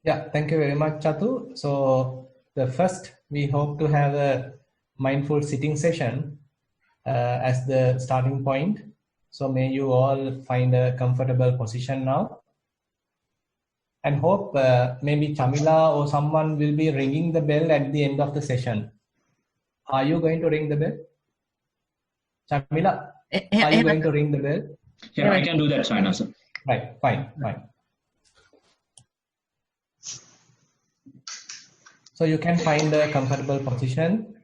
Yeah, thank you very much, Chatu. So the first, we hope to have a mindful sitting session as the starting point. So may you all find a comfortable position now, and hope maybe Chamila or someone will be ringing the bell at the end of the session. Are you going to ring the bell? Chamila, are you going to ring the bell? Yeah, I can do that, China, sir. Right, fine, fine. So you can find a comfortable position.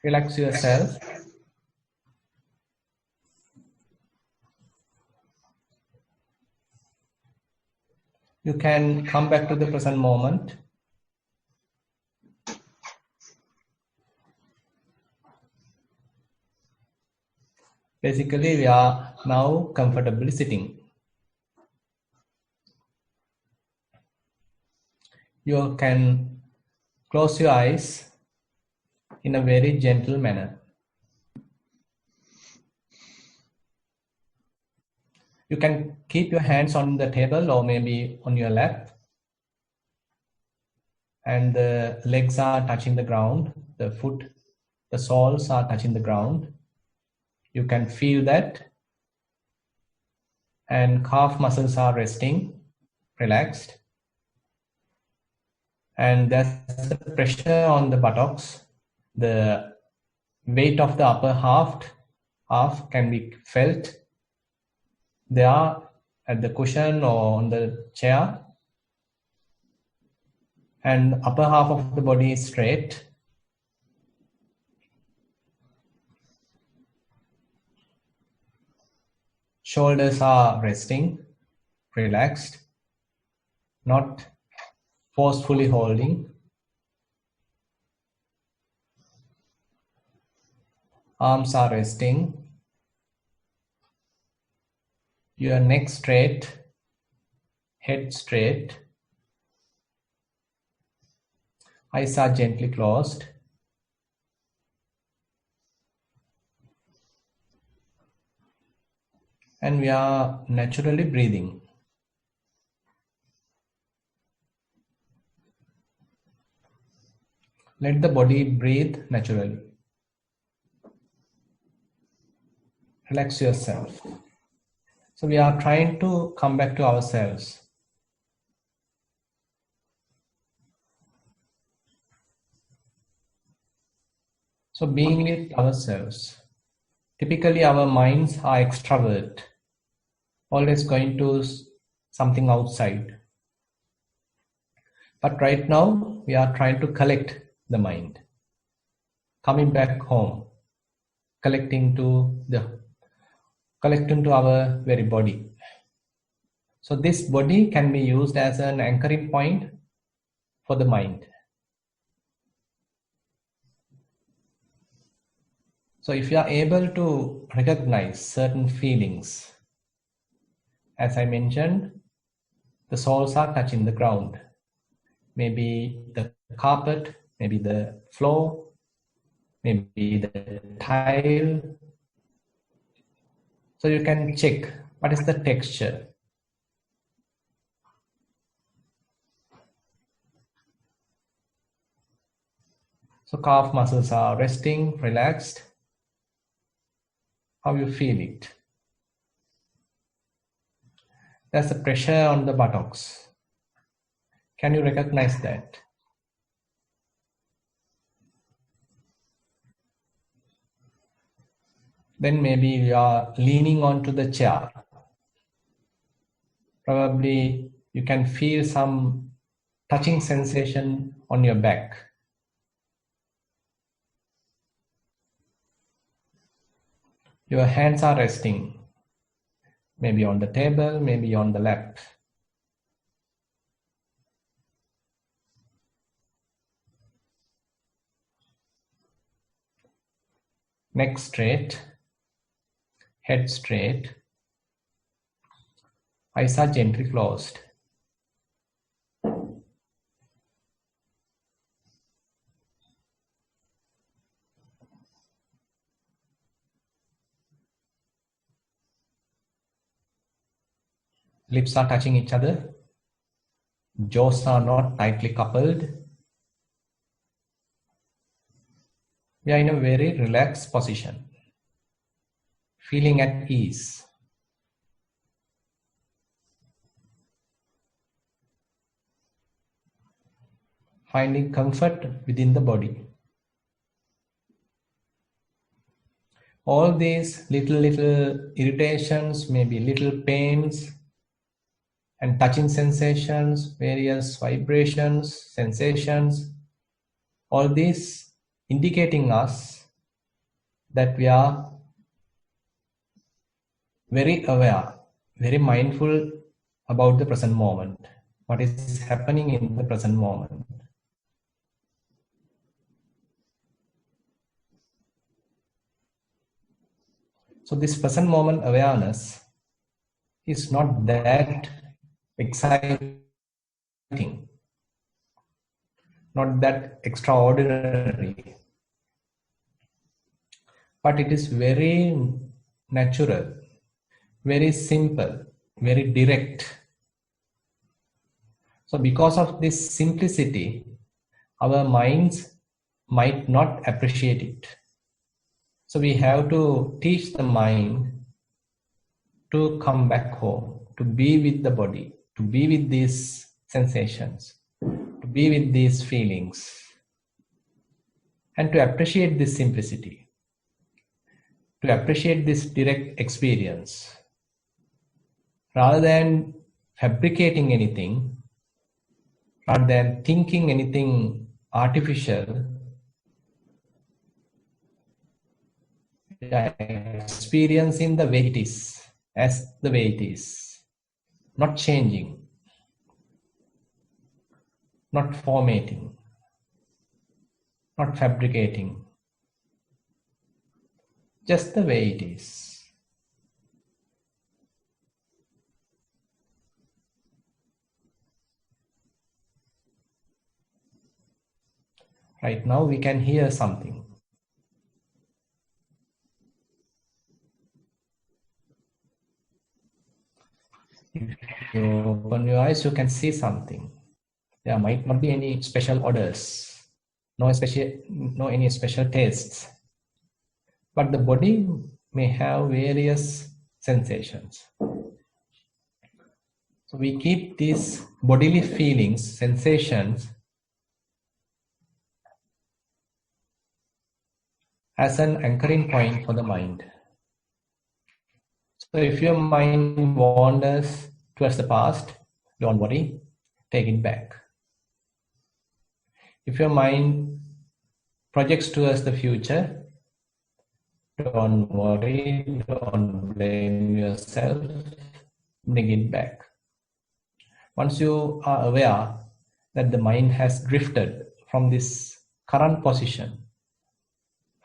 Relax yourself. You can come back to the present moment. Basically, we are now comfortably sitting. You can close your eyes in a very gentle manner. You can keep your hands on the table or maybe on your lap, and the legs are touching the ground, the soles are touching the ground. You can feel that, and calf muscles are resting, relaxed, and there's the pressure on the buttocks. The weight of the upper half can be felt. They are at the cushion or on the chair, and upper half of the body is straight. Shoulders are resting, relaxed, not forcefully holding. Arms are resting. Your neck straight, head straight. Eyes are gently closed. And we are naturally breathing. Let the body breathe naturally. Relax yourself. So we are trying to come back to ourselves. So being with ourselves. Typically our minds are extrovert, always going to something outside. But right now we are trying to collect the mind, coming back home, collecting to our very body. So this body can be used as an anchoring point for the mind. So if you are able to recognize certain feelings, as I mentioned, the soles are touching the ground. Maybe the carpet, maybe the floor, maybe the tile. So you can check what is the texture. So calf muscles are resting, relaxed. How you feel it? There's a pressure on the buttocks. Can you recognize that? Then maybe you are leaning onto the chair. Probably you can feel some touching sensation on your back. Your hands are resting, maybe on the table, maybe on the lap. Neck straight, head straight, eyes are gently closed. Lips are touching each other. Jaws are not tightly coupled. We are in a very relaxed position, feeling at ease. Finding comfort within the body. All these little irritations, maybe little pains and touching sensations, various vibrations, sensations, all these indicating us that we are very aware, very mindful about the present moment, what is happening in the present moment. So this present moment awareness is not that exciting, not that extraordinary, but it is very natural, very simple, very direct. So because of this simplicity, our minds might not appreciate it. So we have to teach the mind to come back home, to be with the body, to be with these sensations, to be with these feelings, and to appreciate this simplicity, to appreciate this direct experience. Rather than fabricating anything, rather than thinking anything artificial, experiencing the way it is, as the way it is, not changing, not formatting, not fabricating, just the way it is. Right now we can hear something. If you open your eyes, you can see something. There might not be any special odors, no any special tastes, but the body may have various sensations. So we keep these bodily feelings, sensations, as an anchoring point for the mind. So if your mind wanders towards the past, don't worry, take it back. If your mind projects towards the future, don't worry, don't blame yourself, bring it back. Once you are aware that the mind has drifted from this current position,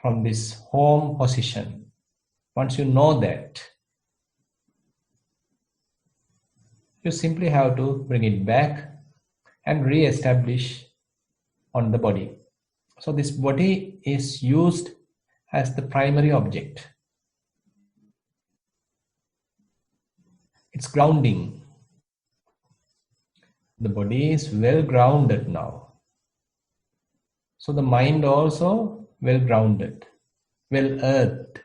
from this home position, once you know that, you simply have to bring it back and re-establish on the body. So this body is used as the primary object. It's grounding. The body is well grounded now. So the mind also well grounded, well earthed.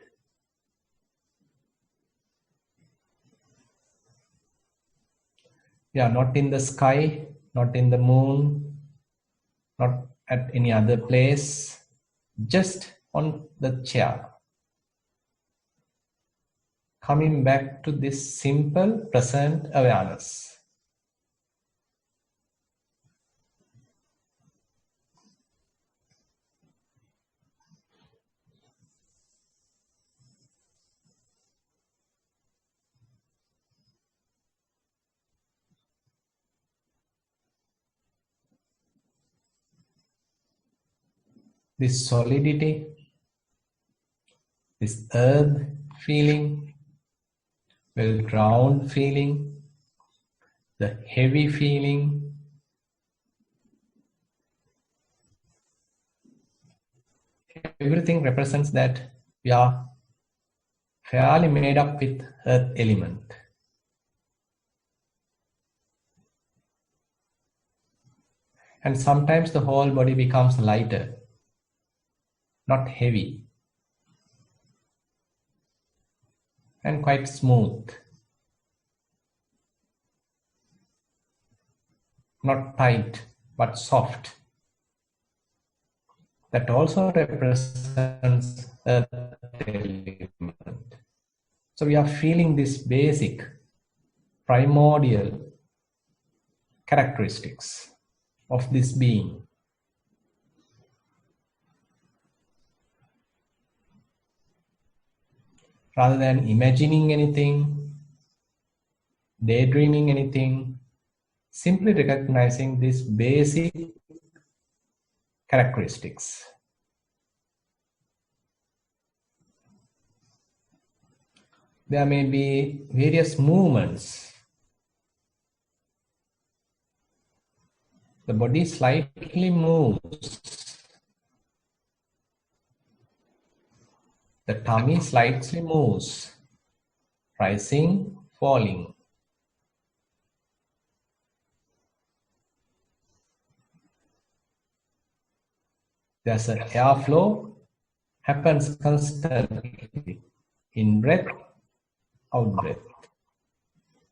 We are not in the sky, not in the moon, not at any other place, just on the chair. Coming back to this simple present awareness. This solidity, this earth feeling, well ground feeling, the heavy feeling, everything represents that we are fairly made up with earth element. And sometimes the whole body becomes lighter, not heavy, and quite smooth, not tight, but soft. That also represents earth element. So we are feeling this basic, primordial characteristics of this being. Rather than imagining anything, daydreaming anything, simply recognizing these basic characteristics. There may be various movements. The body slightly moves. The tummy slightly moves, rising, falling. There's an airflow happens constantly. In breath, out breath.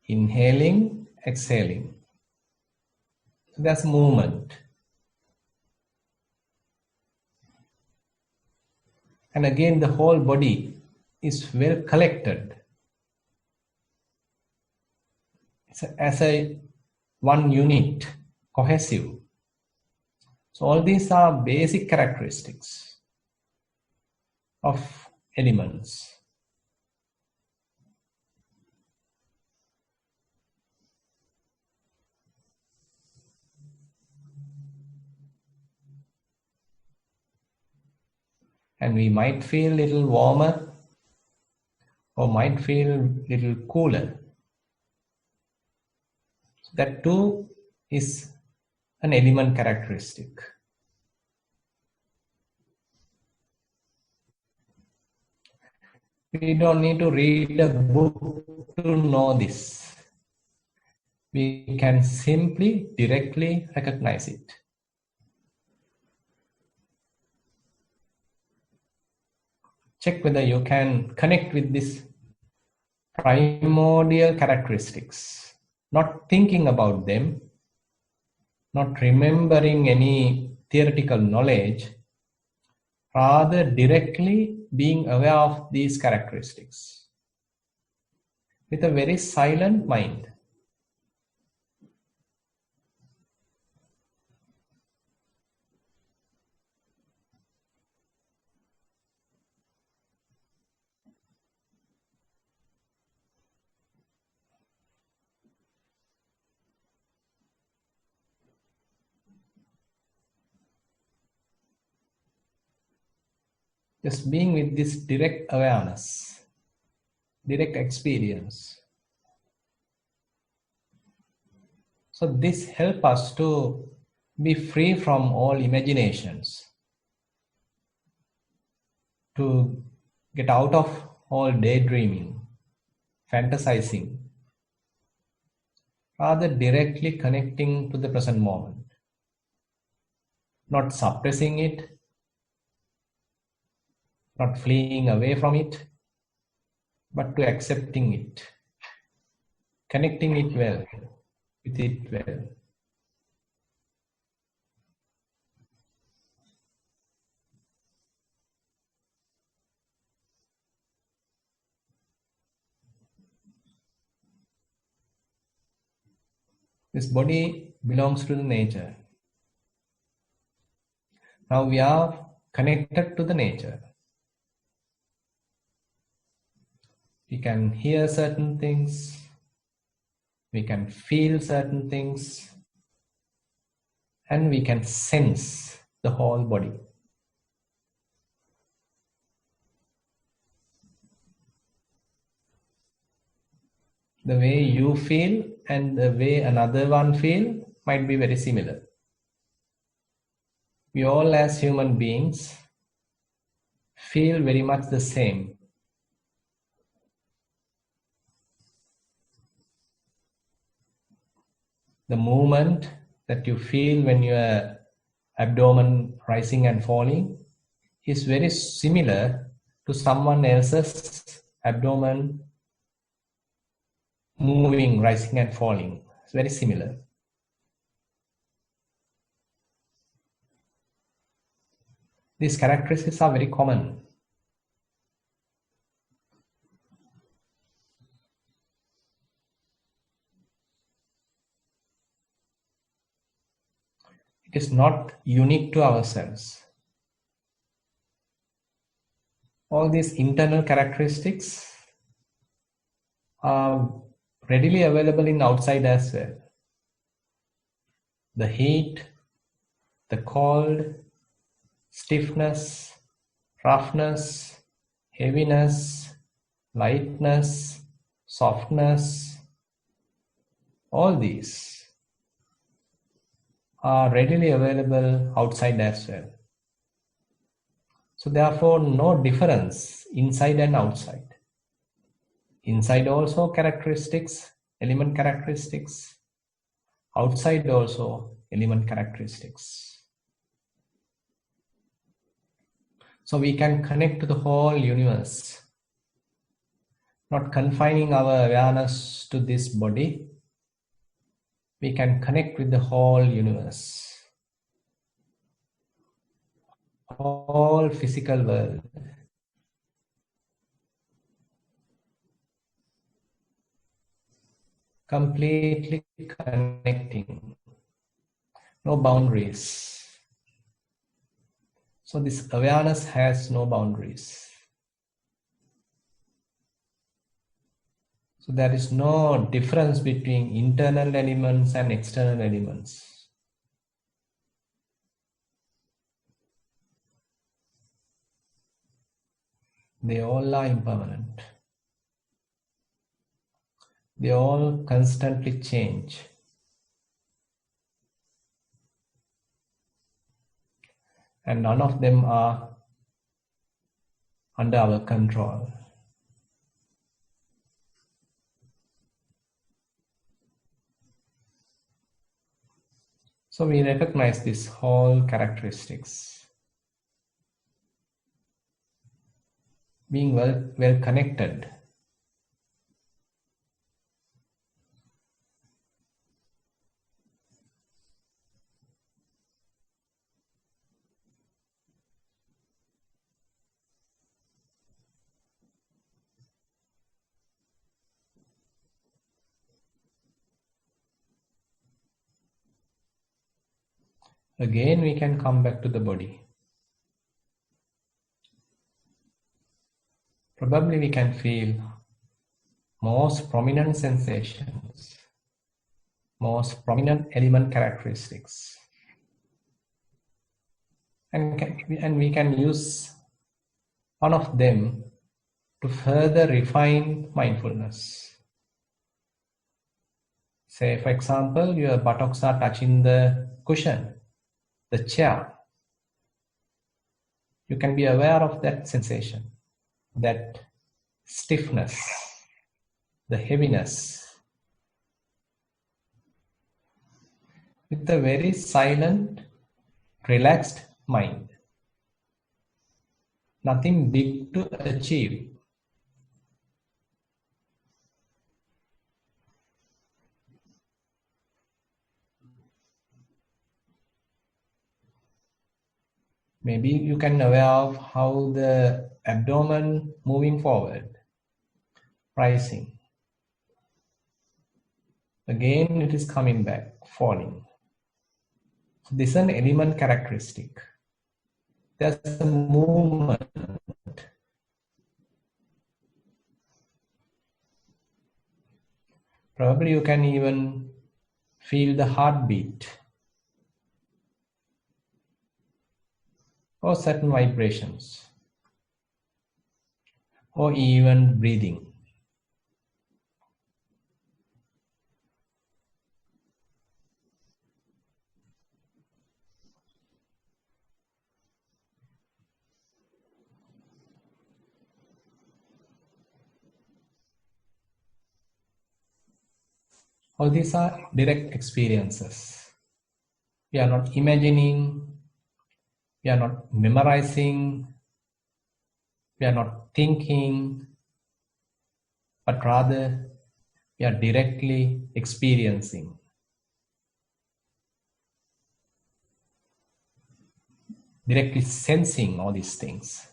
Inhaling, exhaling. So there's movement. And again, the whole body is well collected. It's as a one unit, cohesive. So all these are basic characteristics of elements. And we might feel a little warmer or might feel a little cooler. That too is an element characteristic. We don't need to read a book to know this. We can simply, directly recognize it. Check whether you can connect with this primordial characteristics, not thinking about them, not remembering any theoretical knowledge, rather directly being aware of these characteristics with a very silent mind. Just being with this direct awareness, direct experience. So this helps us to be free from all imaginations, to get out of all daydreaming, fantasizing, rather directly connecting to the present moment, not suppressing it, not fleeing away from it, but to accepting it, connecting it well, with it well. This body belongs to the nature. Now we are connected to the nature. We can hear certain things. We can feel certain things. And we can sense the whole body. The way you feel and the way another one feels might be very similar. We all as human beings feel very much the same. The movement that you feel when your abdomen rising and falling is very similar to someone else's abdomen moving, rising and falling. It's very similar. These characteristics are very common. It is not unique to ourselves. All these internal characteristics are readily available in outside as well. The heat, the cold, stiffness, roughness, heaviness, lightness, softness, all these are readily available outside as well. So therefore, no difference inside and outside. Inside also characteristics, element characteristics. Outside also element characteristics. So we can connect to the whole universe, not confining our awareness to this body. We can connect with the whole universe, whole physical world. Completely connecting, no boundaries. So this awareness has no boundaries. So there is no difference between internal elements and external elements. They all are impermanent. They all constantly change. And none of them are under our control. So we recognize these whole characteristics. Being well connected. Again, we can come back to the body. Probably we can feel most prominent sensations, most prominent element characteristics. And we can use one of them to further refine mindfulness. Say, for example, your buttocks are touching the cushion, the chair. You can be aware of that sensation, that stiffness, the heaviness, with a very silent, relaxed mind. Nothing big to achieve. Maybe you can aware of how the abdomen moving forward, rising. Again, it is coming back, falling. So this is an element characteristic. There's a movement. Probably you can even feel the heartbeat or certain vibrations or even breathing. All these are direct experiences. We are not imagining, we are not memorizing, we are not thinking, but rather we are directly experiencing. Directly sensing all these things.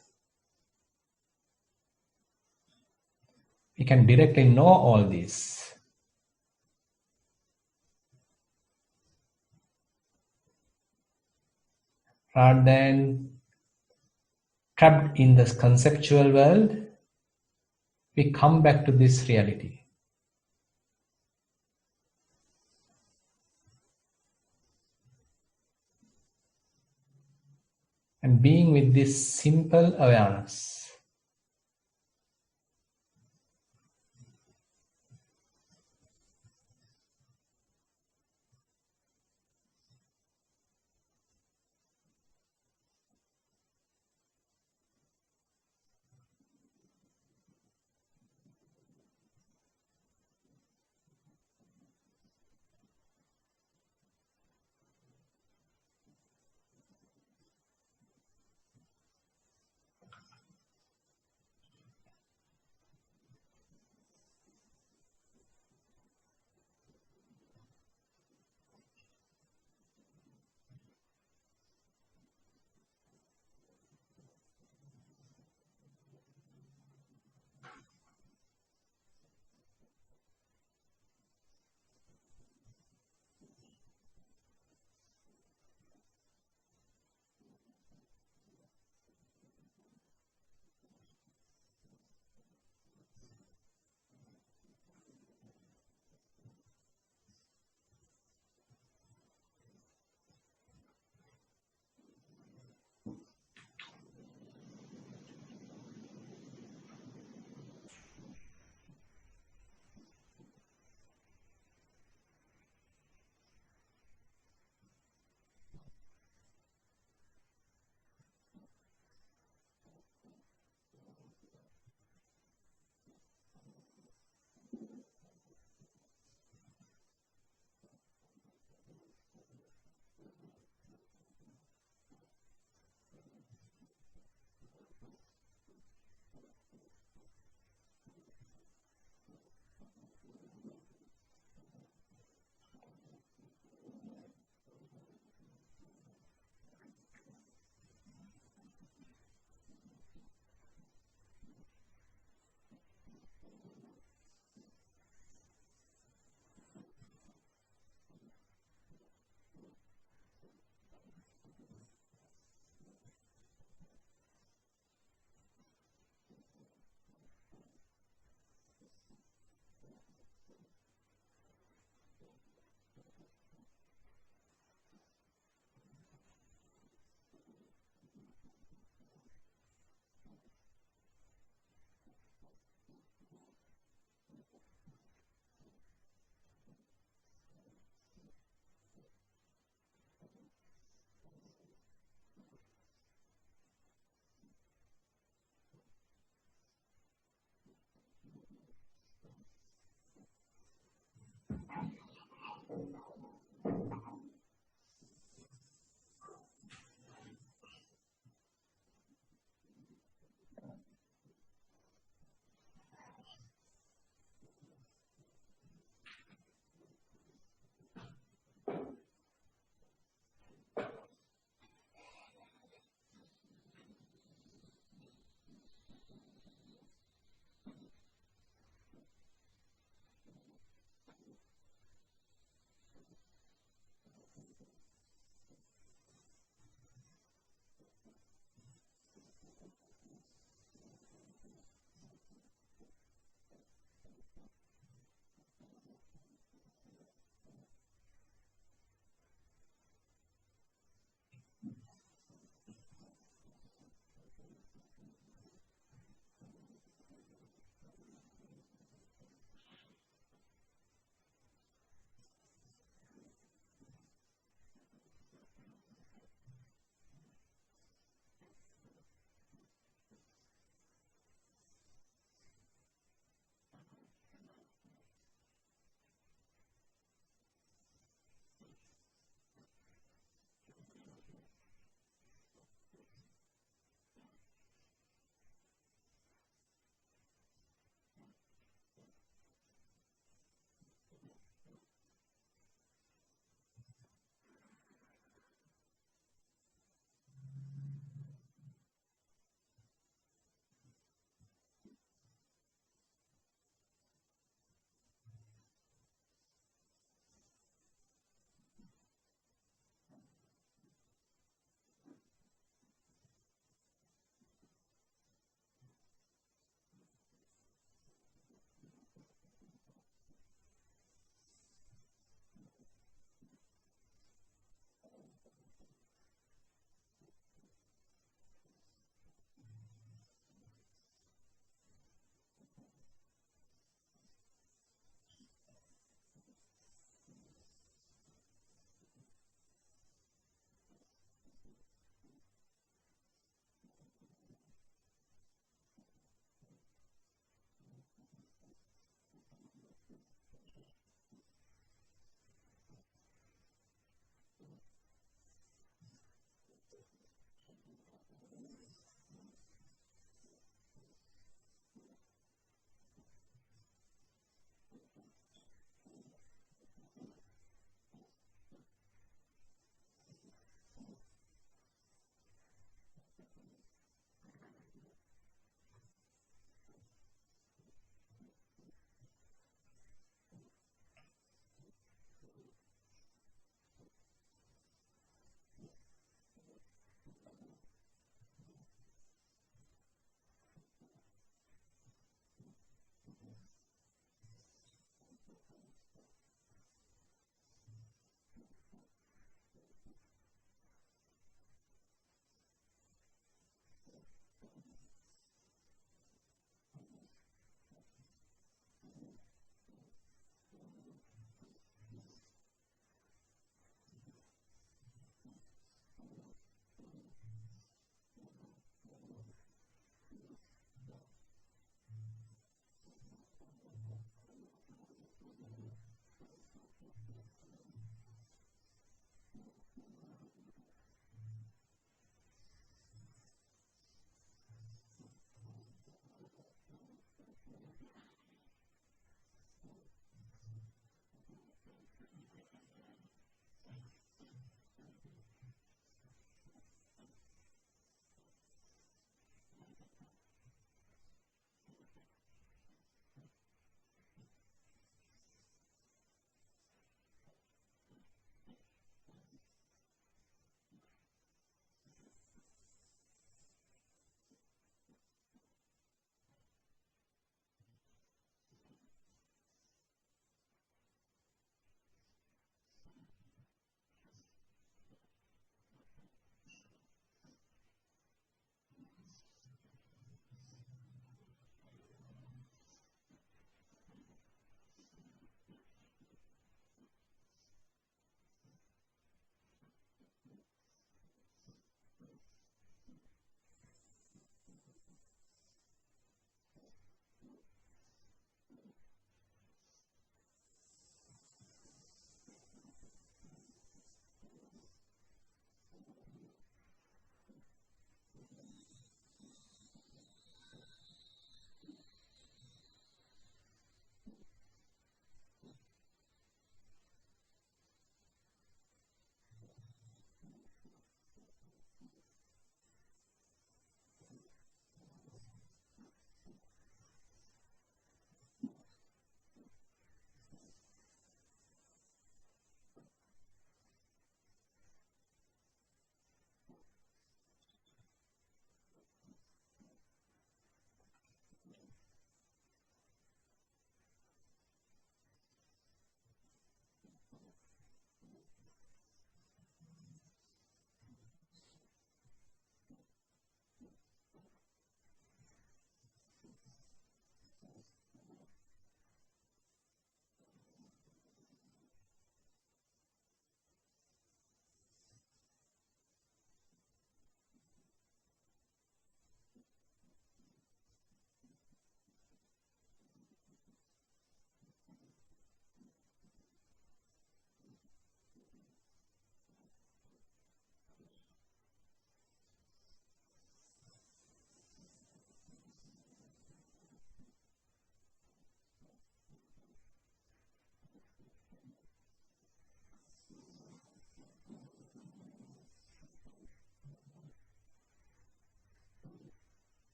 We can directly know all this. Rather than trapped in this conceptual world, we come back to this reality. And being with this simple awareness.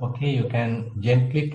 Okay, you can gently